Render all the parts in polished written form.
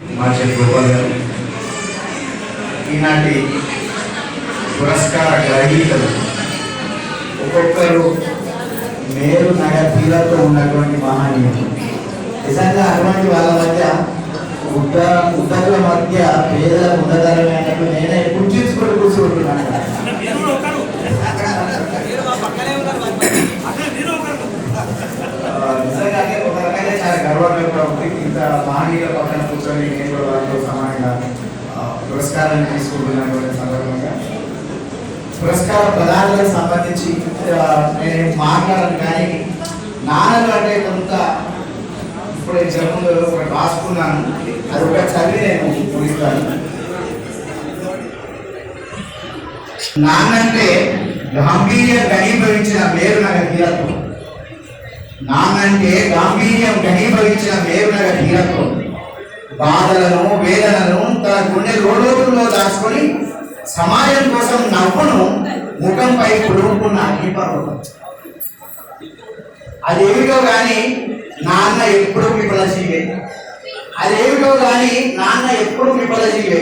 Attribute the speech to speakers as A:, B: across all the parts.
A: మార్చెట్ గోపాల్ గారు ఈనాటి పురస్కార గ్రహీతలు ఒక్కొక్కరు మేరు నగర తీరతో ఉన్నటువంటి మహనీయులు. నిజంగా అటువంటి వాళ్ళ మధ్య ఉద్దకుల మధ్య పేదల ఉన్నతరమైనట్టు నేనే గుర్తించుకొని కూర్చుంటున్నాను. నిజంగానే ఒక రకంగా చాలా గర్వంగా ఉంది. ఇంత మహనీయుల పక్కన కూర్చొని నేను కూడా వాళ్ళతో సమానంగా పురస్కారాన్ని తీసుకుంటున్నటువంటి సందర్భంగా పురస్కార ప్రదానాలకు సంబంధించి నేను మాట్లాడను. కానీ నాన్నలు అంటే కొంత ఇప్పుడు ఇంతకుముందు ఒకటి రాసుకున్నాను, అది ఒక చదివి నేను ముగిస్తాను. నాన్నంటే గాంభీర్యం ఘనీభవించిన మేరునగ తీరత్వం. నాన్నంటే గాంభీర్యం ఘనీభవించిన మేరునగ తీరత్వం. బాధలను వేదనను తన గుండె లోతుల్లో దాచుకొని సమాజం కోసం నవ్వును ముఖంపై పుడుకున్న అగ్నిపర్వతం. అదేమిటో కానీ నాన్న ఎప్పుడు విఫలజీవే. అదేమిటో కానీ నాన్న ఎప్పుడు విఫలజీవే.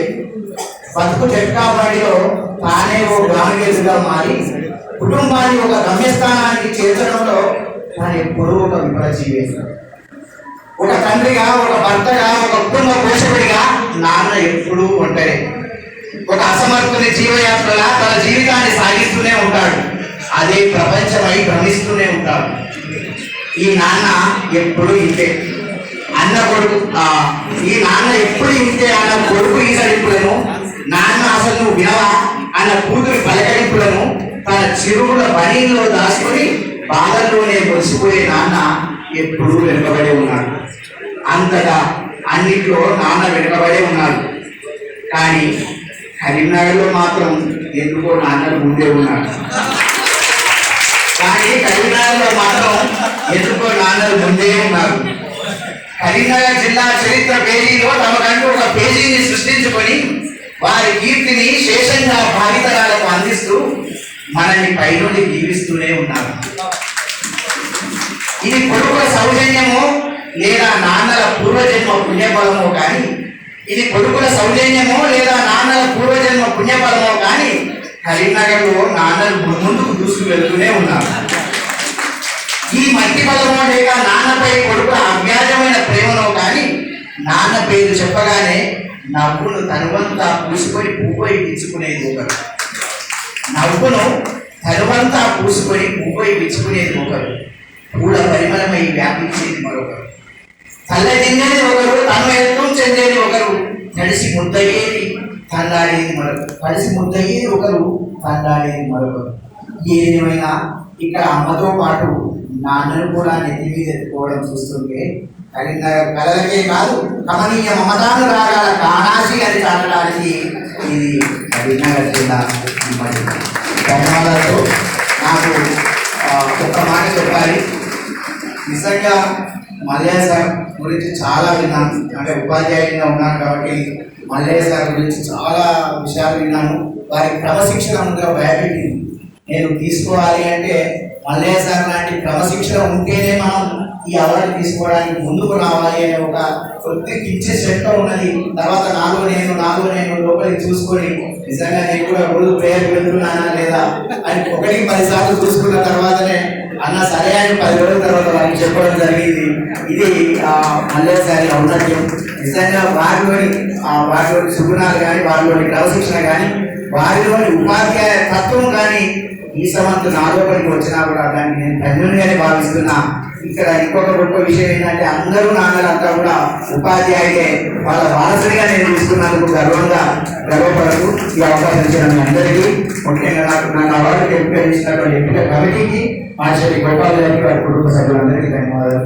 A: బతుకు చెట్కాబాడిలో తానే ఓ గ్రామవేదిగా మారి కుటుంబాన్ని ఒక గమ్యస్థానానికి చేర్చడంలో తాను ఎప్పుడూ ఒక విఫలజీవే. ఒక తండ్రిగా, ఒక భర్తగా, ఒక కుటుంబ పోషకుడిగా నాన్న ఎప్పుడూ ఒంటరి. ఒక అసమర్థుని జీవయాత్రలా తన జీవితాన్ని సాగిస్తూనే ఉంటాడు. అదే ప్రపంచమై భ్రమిస్తూనే ఉంటాడు. ఈ నాన్న ఎప్పుడు ఇంతే అన్న కొడుకు, ఈ నాన్న ఎప్పుడు ఇంతే అన్న కొడుకు ఈసడింపులను, నాన్న అసలు నువ్వు వినవా అన్న కూతురి పలకరింపులను తన చిరువుల బనీల్లో దాచుకొని బాధల్లోనే మురిసిపోయే నాన్న ఎప్పుడూ వెనుకబడే ఉన్నాడు. అంతటా అన్నిట్లో నాన్న వెనుకబడే ఉన్నాడు. కానీ కరీంనగర్లో మాత్రం ఎందుకో నాన్నలు ముందే ఉన్నాడు. కరీంనగర్ జిల్లా చరిత్ర పేజీలో తమకంటూ ఒక పేజీని సృష్టించుకొని వారి కీర్తిని శేషంగా భావితరాలకు అందిస్తూ మనల్ని పైనుండి జీవిస్తూనే ఉన్నారు. ఇది కొడుకుల సౌజన్యమో లేదా నాన్నల పూర్వజన్మ పుణ్యఫలమో కానీ కరీంనగర్లో నాన్నలు ముందుకు దూసుకు వెళ్తూనే ఉన్నారు. ఈ మట్టి బలమో లేక నాన్నపై కొడుకుల అవ్యాజమైన ప్రేమనో కానీ నాన్న పేరు చెప్పగానే నవ్వును తనువంతా పూసుకొని పువ్వై విచ్చుకునేది ఒకరు. పూల పరిమళమై వ్యాపించేది మరొకరు. తల్లదిన్నేది ఒకరు, తను ఎత్తం చెందేది ఒకరు, కలిసి ముద్దయ్యేది తండాడేది మరొకరు. ఏదేమైనా ఇక్కడ అమ్మతో పాటు నాన్నను కూడా నెత్తి మీద ఎత్తుకోవడం చూస్తుంటే కరీంనగర్ కళలకే కాదు కమనీయ మమతాను రాగాల కాణాసి అని చాటడానికి ఇది కరీంనగర్ జిల్లా. ధన్యవాదాలతో నాకు ఒక మాట చెప్పాలి. నిజంగా మల్లయ్య సార్ గురించి చాలా విన్నాను. అంటే ఉపాధ్యాయుడిగా ఉన్నాను కాబట్టి మల్లయ్య సార్ గురించి చాలా విషయాలు విన్నాను. వారి క్రమశిక్షణ ముందుగా భయపెట్టింది. నేను తీసుకోవాలి అంటే మల్లయ్య సార్ లాంటి క్రమశిక్షణ ఉంటేనే మనం ఈ అవార్డు తీసుకోవడానికి ముందుకు రావాలి అనే ఒక కొద్ది కించే శక్తి ఉన్నది. తర్వాత నాలో నేను లోపలికి చూసుకొని నిజంగా నేను కూడా రోజు ప్రేయర్ వెళ్తున్నానా లేదా అని 1-10 సార్లు చూసుకున్న తర్వాతనే అన్న సరే అని 10 రోజుల తర్వాత వారికి చెప్పడం జరిగింది. ఇది మల్లయ్య సారి ఔన్నత్యం. నిజంగా వారిలోని సుగుణాలు కానీ, వారిలోని క్రమశిక్షణ కానీ, వారిలోని ఉపాధ్యాయ తత్వం కానీ ఈ సమంతు నా లోపలికి వచ్చినా కూడా దాన్ని నేను ధన్యునిగానే భావిస్తున్నా. ఇక్కడ ఇంకొక గొప్ప విషయం ఏంటంటే అందరూ నాన్నలంతా కూడా ఉపాధ్యాయులే. వాళ్ళ వారసుడిగా నేను తీసుకున్నందుకు గర్వపడదు. ఈ అవకాశం ఇచ్చిన మీ అందరికీ, ముఖ్యంగా నాకు అవార్డు ఎంపిక చేసినటువంటి ఎంపిక కమిటీకి, మార్చెట్ గోపాల్ గారికి, వారి కుటుంబ సభ్యులందరికీ ధన్యవాదాలు.